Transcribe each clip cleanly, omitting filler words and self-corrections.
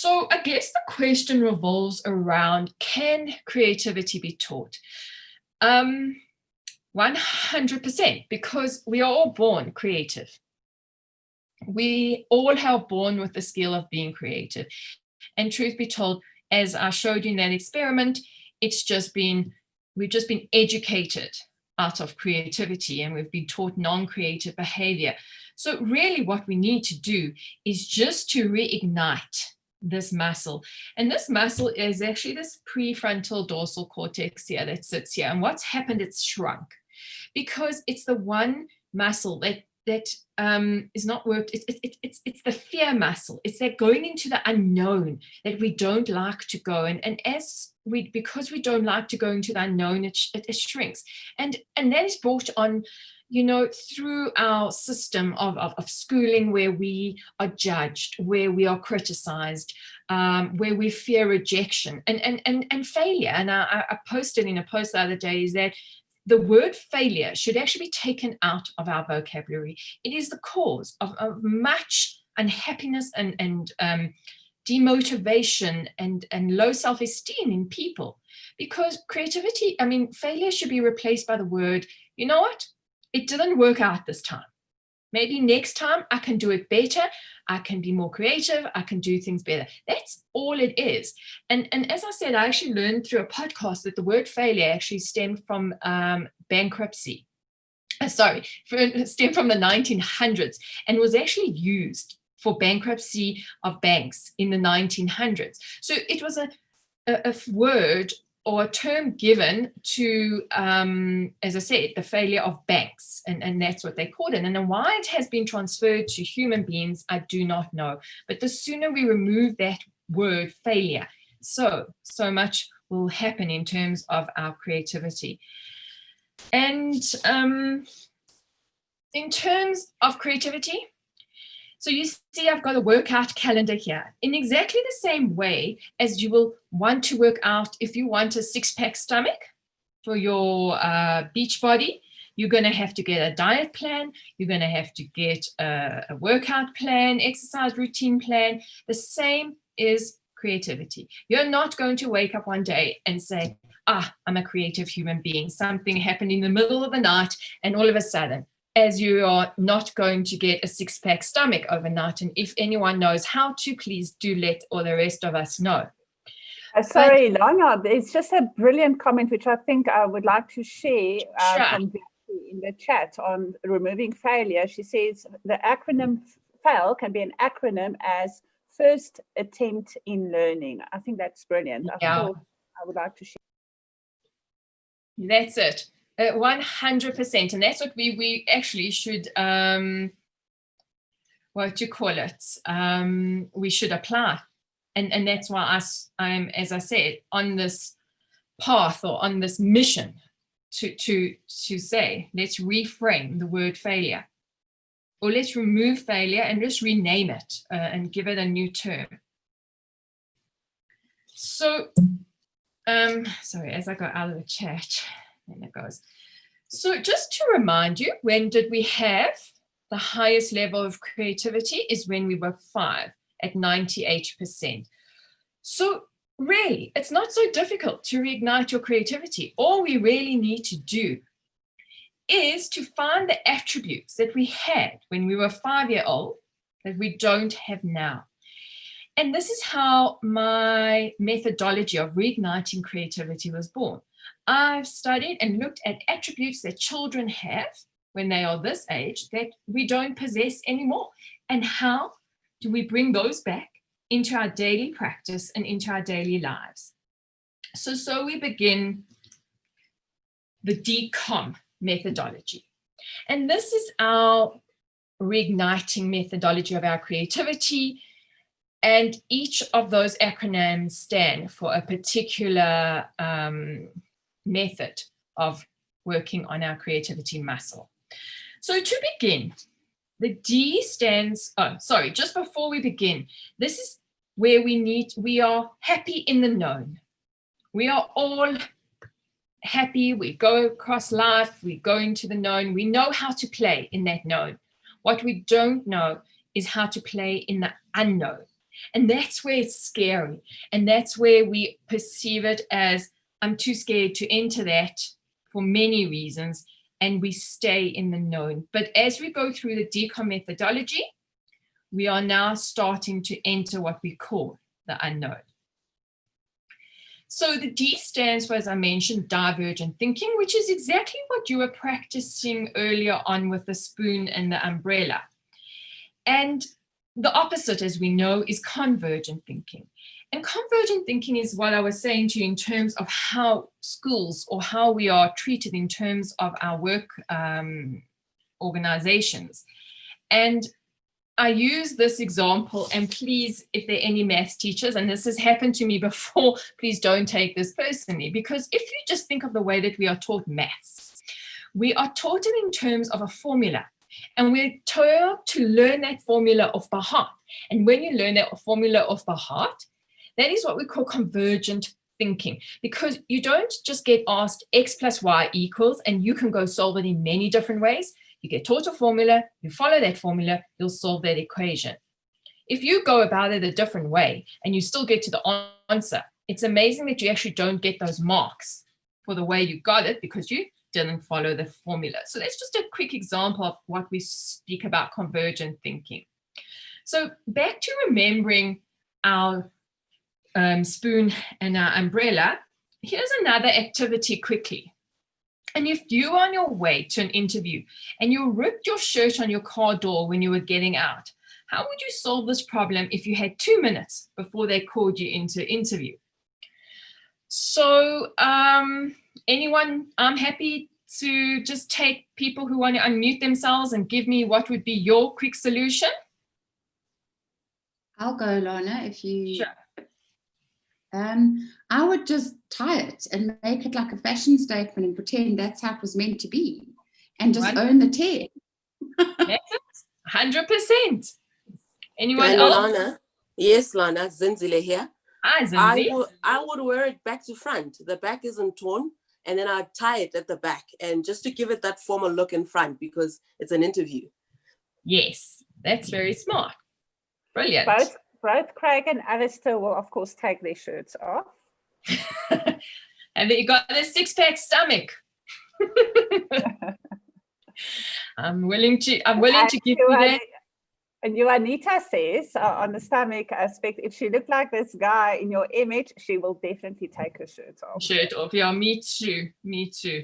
So I guess the question revolves around, can creativity be taught? 100%, because we are all born creative. We all are born with the skill of being creative. And truth be told, as I showed you in that experiment, we've just been educated out of creativity, and we've been taught non-creative behavior. So really what we need to do is just to reignite this muscle. And this muscle is actually this prefrontal dorsal cortex here that sits here. And what's happened, it's shrunk, because it's the one muscle that is not worked. It's the fear muscle. It's that going into the unknown that we don't like to go. And because we don't like to go into the unknown, it shrinks. And that is brought on, through our system of schooling, where we are judged, where we are criticized, where we fear rejection and failure. And I posted in a post the other day is that the word failure should actually be taken out of our vocabulary. It is the cause of much unhappiness and demotivation and low self-esteem in people. Because creativity, failure should be replaced by the word, you know what? It didn't work out this time. Maybe next time I can do it better. I can be more creative. I can do things better. That's all it is. And as I said, I actually learned through a podcast that the word failure actually stemmed from bankruptcy. Stemmed from the 1900s and was actually used for bankruptcy of banks in the 1900s. So it was a word or a term given to, as I said, the failure of banks. And that's what they called it. And then why it has been transferred to human beings, I do not know. But the sooner we remove that word failure, so much will happen in terms of our creativity. And in terms of creativity, so you see, I've got a workout calendar here in exactly the same way as you will want to work out. If you want a six-pack stomach for your beach body, you're going to have to get a diet plan. You're going to have to get a workout plan, exercise routine plan. The same is creativity. You're not going to wake up one day and say, I'm a creative human being. Something happened in the middle of the night, and all of a sudden, as you are not going to get a six-pack stomach overnight. And if anyone knows how to, please do let all the rest of us know. Sorry, Lana, there's just a brilliant comment which I think I would like to share from Vicky in the chat on removing failure. She says the acronym FAIL can be an acronym as first attempt in learning. I think that's brilliant. I thought I would like to share. That's it. 100%, and that's what we actually should we should apply, and that's why I'm, as I said, on this path or on this mission to say, let's reframe the word failure, or let's remove failure and just rename it and give it a new term. So sorry, as I go out of the chat, and it goes. So just to remind you, when did we have the highest level of creativity? Is when we were 5 at 98%. So really, it's not so difficult to reignite your creativity. All we really need to do is to find the attributes that we had when we were 5-year-old that we don't have now. And this is how my methodology of reigniting creativity was born. I've studied and looked at attributes that children have when they are this age that we don't possess anymore. And how do we bring those back into our daily practice and into our daily lives? So we begin the DCOM methodology. And this is our reigniting methodology of our creativity. And each of those acronyms stand for a particular method of working on our creativity muscle. So to begin, the D stands, just before we begin, this is where we are happy in the known. We are all happy, we go across life, we go into the known, we know how to play in that known. What we don't know is how to play in the unknown. And that's where it's scary. And that's where we perceive it as, I'm too scared to enter that for many reasons. And we stay in the known. But as we go through the DCOM methodology, we are now starting to enter what we call the unknown. So the D stands for, as I mentioned, divergent thinking, which is exactly what you were practicing earlier on with the spoon and the umbrella. And the opposite, as we know, is convergent thinking. And convergent thinking is what I was saying to you in terms of how schools or how we are treated in terms of our work organizations. And I use this example, and please, if there are any maths teachers, and this has happened to me before, please don't take this personally, because if you just think of the way that we are taught maths, we are taught it in terms of a formula, and we're told to learn that formula off by heart. And when you learn that formula off by heart, that is what we call convergent thinking, because you don't just get asked x plus y equals, and you can go solve it in many different ways. You get taught a formula, you follow that formula, you'll solve that equation. If you go about it a different way and you still get to the answer, it's amazing that you actually don't get those marks for the way you got it because you didn't follow the formula. So that's just a quick example of what we speak about convergent thinking. So back to remembering our spoon and our umbrella, here's another activity quickly. And if you are on your way to an interview and you ripped your shirt on your car door when you were getting out, how would you solve this problem if you had 2 minutes before they called you into interview? So anyone, I'm happy to just take people who want to unmute themselves and give me what would be your quick solution. I'll go, Lana, if you... Sure. I would just tie it and make it like a fashion statement and pretend that's how it was meant to be and just own the tear. That's it, 100%. Anyone Hello, else? Lana. Yes, Lana, Zinzile here. Hi, Zinzi. I would wear it back to front. The back isn't torn, and then I'd tie it at the back, and just to give it that formal look in front because it's an interview. Yes, that's very smart. Brilliant. Both Craig and Alistair will, of course, take their shirts off. And then you got a six-pack stomach. I'm willing to give you that. And Juanita says on the stomach aspect, if she looked like this guy in your image, she will definitely take her shirt off. Yeah, me too. Me too.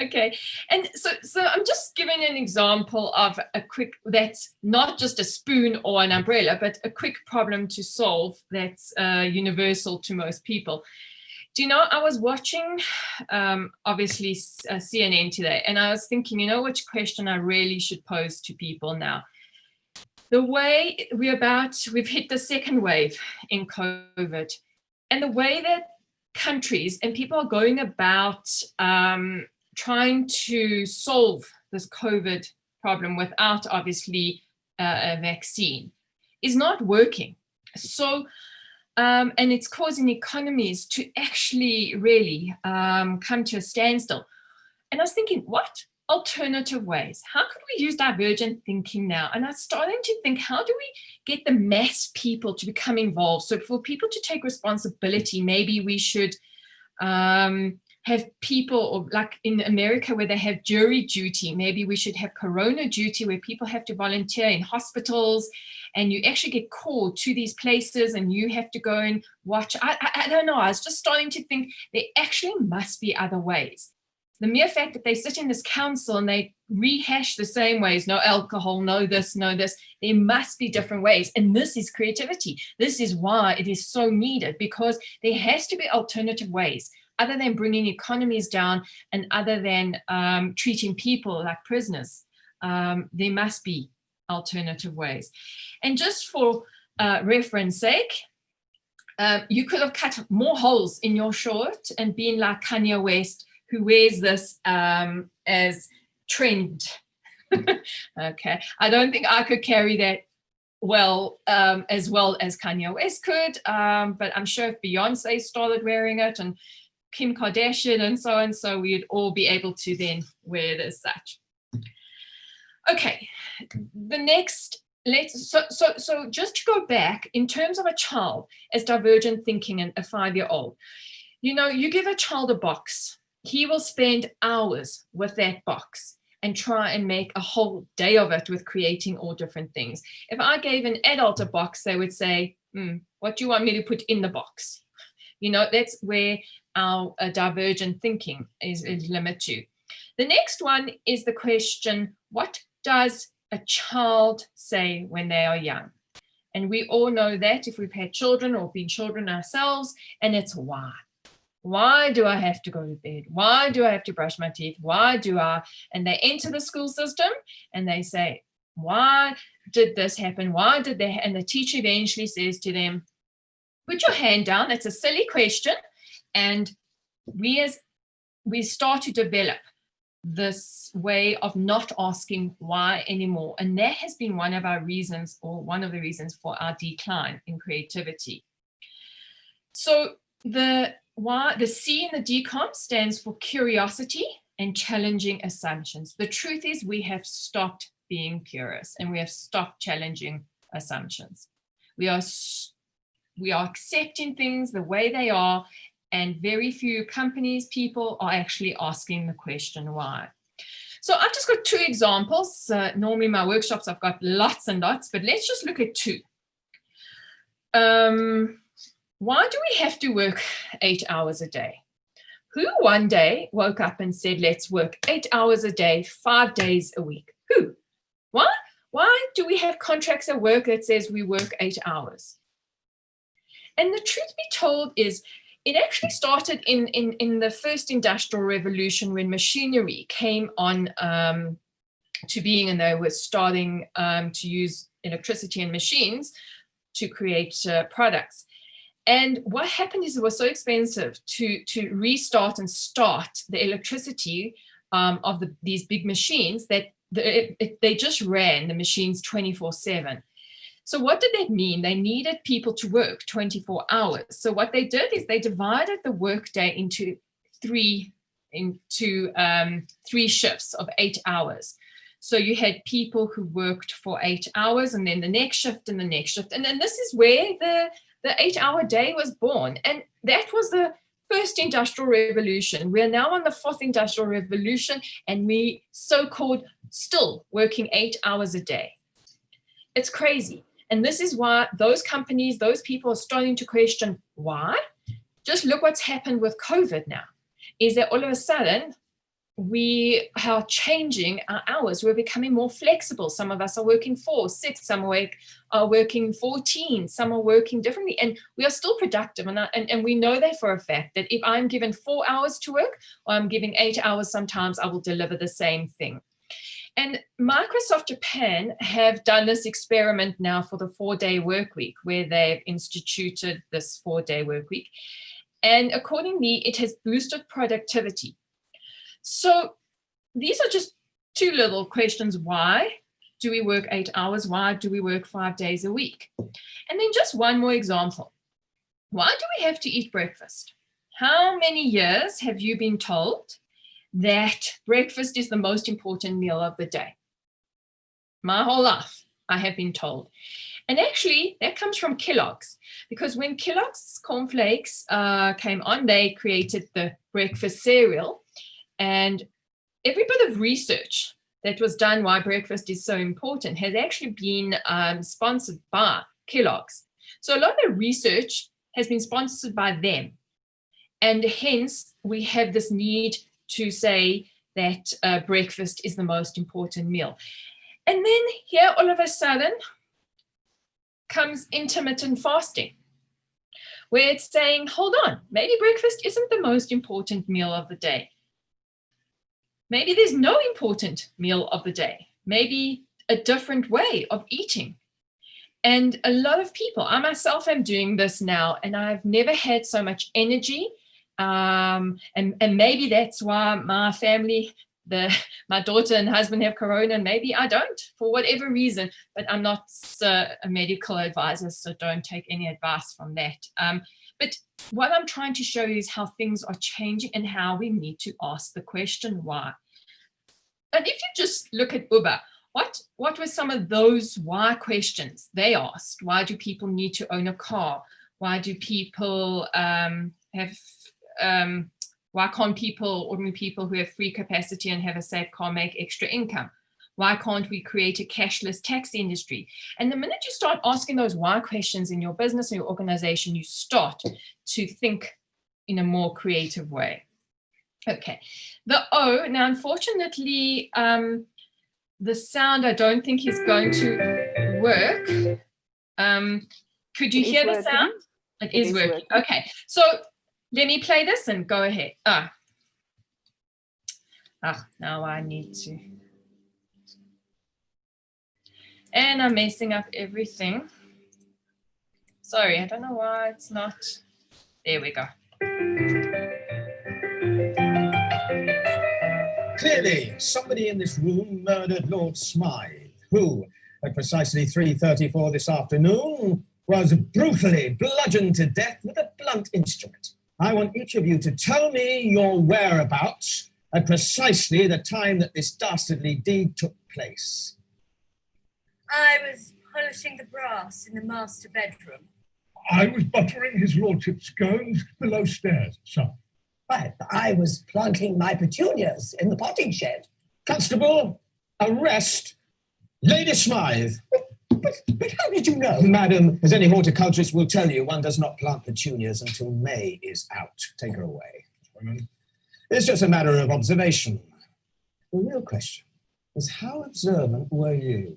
Okay, and so I'm just giving an example of a quick, that's not just a spoon or an umbrella, but a quick problem to solve that's universal to most people. Do you know, I was watching, obviously, CNN today, and I was thinking, you know, which question I really should pose to people now? The way we've hit the second wave in COVID, and the way that countries and people are going about trying to solve this COVID problem without, obviously, a vaccine is not working. So, and it's causing economies to actually really come to a standstill. And I was thinking, what alternative ways? How could we use divergent thinking now? And I was starting to think, how do we get the mass people to become involved? So for people to take responsibility, maybe we should have people, or like in America where they have jury duty, maybe we should have corona duty where people have to volunteer in hospitals and you actually get called to these places and you have to go and watch. I don't know. I was just starting to think there actually must be other ways. The mere fact that they sit in this council and they rehash the same ways, no alcohol, no this, there must be different ways. And this is creativity. This is why it is so needed, because there has to be alternative ways other than bringing economies down and other than treating people like prisoners. There must be alternative ways. And just for reference sake, you could have cut more holes in your shirt and been like Kanye West, who wears this as trend. Okay, I don't think I could carry that well as Kanye West could, but I'm sure if Beyonce started wearing it and Kim Kardashian and so we'd all be able to then wear it as such. Okay, the next So just to go back in terms of a child as divergent thinking and a 5-year-old, you know, you give a child a box, he will spend hours with that box and try and make a whole day of it with creating all different things. If I gave an adult a box, they would say, what do you want me to put in the box? You know, that's where our divergent thinking is limited to. The next one is the question, what does a child say when they are young? And we all know that if we've had children or been children ourselves, and it's why. Why do I have to go to bed? Why do I have to brush my teeth? Why do I? And they enter the school system and they say, why did this happen? Why did they? And the teacher eventually says to them, put your hand down. It's a silly question. And we start to develop this way of not asking why anymore. And that has been one of our reasons, or one of the reasons for our decline in creativity. So the C in the DCOM stands for curiosity and challenging assumptions. The truth is we have stopped being curious and we have stopped challenging assumptions. We are accepting things the way they are, and very few companies, people are actually asking the question why. So I've just got 2 examples. Normally in my workshops, I've got lots and lots, but let's just look at 2. Why do we have to work 8 hours a day? Who one day woke up and said, let's work 8 hours a day, 5 days a week? Who? Why? Why do we have contracts at work that says we work 8 hours? And the truth be told is, it actually started in the first industrial revolution when machinery came on to being, and they were starting to use electricity and machines to create products. And what happened is it was so expensive to restart and start the electricity of these big machines that they just ran the machines 24/7. So what did that mean? They needed people to work 24 hours. So what they did is they divided the workday into three shifts of 8 hours. So you had people who worked for 8 hours, and then the next shift and the next shift. And then this is where the 8-hour day was born. And that was the first industrial revolution. We are now on the 4th industrial revolution, and we so-called still working 8 hours a day. It's crazy. And this is why those companies, those people are starting to question why. Just look what's happened with COVID now, is that all of a sudden we are changing our hours. We're becoming more flexible. Some of us are working 4, 6, some are working 14, some are working differently, and we are still productive. And we know that for a fact, that if I'm given 4 hours to work, or I'm giving 8 hours, sometimes I will deliver the same thing. And Microsoft Japan have done this experiment now for the 4-day work week, where they've instituted this 4-day work week. And accordingly, it has boosted productivity. So these are just 2 little questions. Why do we work 8 hours? Why do we work 5 days a week? And then just one more example. Why do we have to eat breakfast? How many years have you been told that breakfast is the most important meal of the day? My whole life, I have been told. And actually, that comes from Kellogg's, because when Kellogg's cornflakes came on, they created the breakfast cereal. And every bit of research that was done why breakfast is so important has actually been sponsored by Kellogg's. So a lot of the research has been sponsored by them. And hence, we have this need to say that breakfast is the most important meal. And then here, all of a sudden, comes intermittent fasting, where it's saying, hold on, maybe breakfast isn't the most important meal of the day. Maybe there's no important meal of the day. Maybe a different way of eating. And a lot of people, I myself am doing this now, and I've never had so much energy. And maybe that's why my family, my daughter and husband have corona, and maybe I don't, for whatever reason, but I'm not a medical advisor, so don't take any advice from that. But what I'm trying to show you is how things are changing and how we need to ask the question why. And if you just look at Uber, what were some of those why questions they asked? Why do people need to own a car? Why do people why can't people, ordinary people who have free capacity and have a safe car, make extra income? Why can't we create a cashless tax industry? And the minute you start asking those why questions in your business or your organization, you start to think in a more creative way. Okay, the O, now unfortunately, the sound I don't think is going to work. Could you hear the sound? It is working. Okay, so let me play this and go ahead. Now I need to. And I'm messing up everything. Sorry, I don't know why it's not. There we go. Clearly, somebody in this room murdered Lord Smythe, who, at precisely 3:34 this afternoon, was brutally bludgeoned to death with a blunt instrument. I want each of you to tell me your whereabouts at precisely the time that this dastardly deed took place. I was polishing the brass in the master bedroom. I was buttering his lordship's scones below stairs, sir. I was planting my petunias in the potting shed. Constable, arrest Lady Smythe. But how did you know? Madam, as any horticulturist will tell you, one does not plant petunias until May is out. Take her away. It's just a matter of observation. The real question is, how observant were you?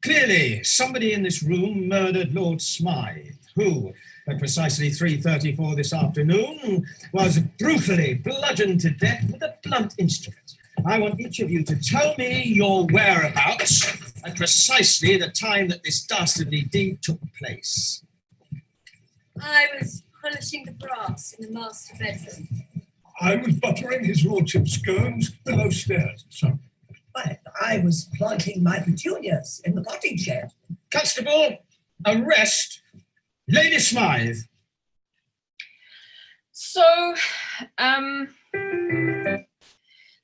Clearly, somebody in this room murdered Lord Smythe, who, at precisely 3:34 this afternoon, was brutally bludgeoned to death with a blunt instrument. I want each of you to tell me your whereabouts at precisely the time that this dastardly deed took place. I was polishing the brass in the master bedroom. I was buttering his lordship's scones below stairs, sir. I was planting my petunias in the potting shed. Constable, arrest Lady Smythe. So,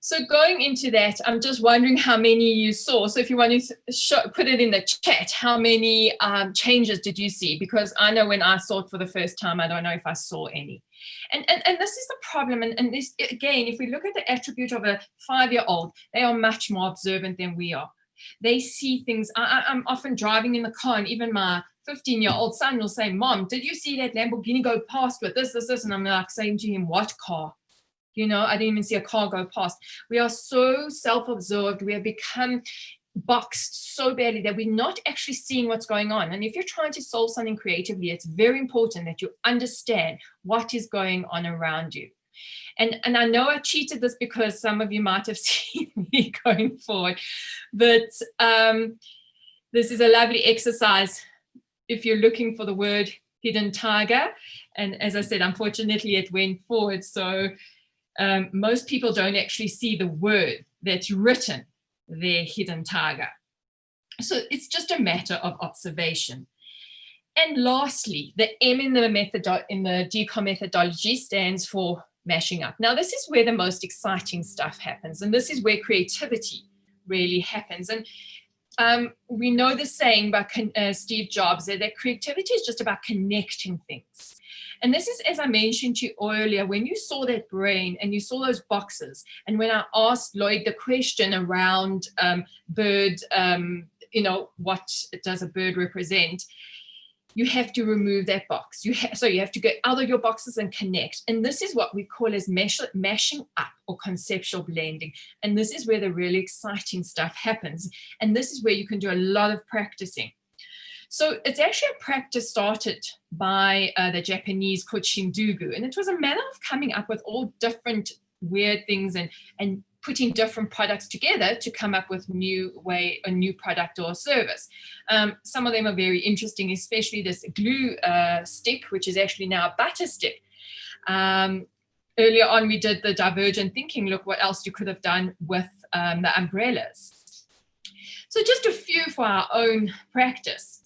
so going into that, I'm just wondering how many you saw. So if you want to put it in the chat, how many changes did you see? Because I know when I saw it for the first time, I don't know if I saw any. And this is the problem. And this, again, if we look at the attribute of a 5-year-old, they are much more observant than we are. They see things. I'm often driving in the car, and even my 15-year-old son will say, "Mom, did you see that Lamborghini go past with this?" And I'm like saying to him, "What car?" You know, I didn't even see a car go past. We are so self-absorbed. We have become boxed so badly that we're not actually seeing what's going on. And if you're trying to solve something creatively, it's very important that you understand what is going on around you. And I know I cheated this because some of you might have seen me going forward, but this is a lovely exercise if you're looking for the word hidden tiger. And as I said, unfortunately, it went forward. So most people don't actually see the word that's written there, hidden tiger. So it's just a matter of observation. And lastly, the M in the DCOM methodology stands for mashing up. Now, this is where the most exciting stuff happens, and this is where creativity really happens. And we know the saying by Steve Jobs that creativity is just about connecting things. And this is, as I mentioned to you earlier, when you saw that brain and you saw those boxes, and when I asked Lloyd the question around bird, what does a bird represent? You have to remove that box. So you have to go out of your boxes and connect. And this is what we call as mashing up or conceptual blending. And this is where the really exciting stuff happens. And this is where you can do a lot of practicing. So it's actually a practice started by the Japanese called Shindugu. And it was a manner of coming up with all different weird things and putting different products together to come up with a new product or service. Some of them are very interesting, especially this glue stick, which is actually now a butter stick. Earlier on, we did the divergent thinking. Look what else you could have done with the umbrellas. So just a few for our own practice.